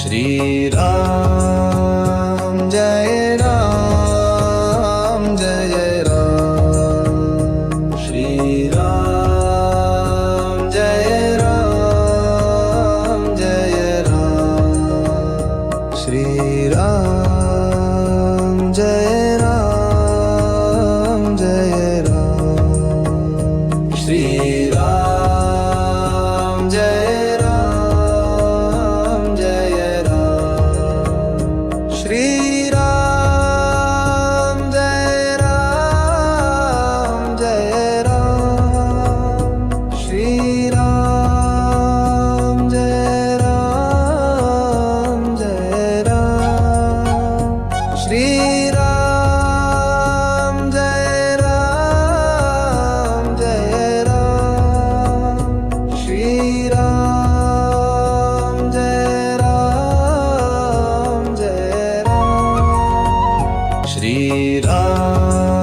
Shri Ram Jai Ram Jai Ram Shri Ram Jai Ram Jai Ram Shri Ram Jai Ram Jai Ram Shri Ram Jai Ram Jai Ram Shri Ram Jai Ram Jai Ram Shri Ram Jai Ram Jai Ram Shri Ram Jai Ram Jai Ram Shri Ram Jai Ram Jai Ram Shri Ram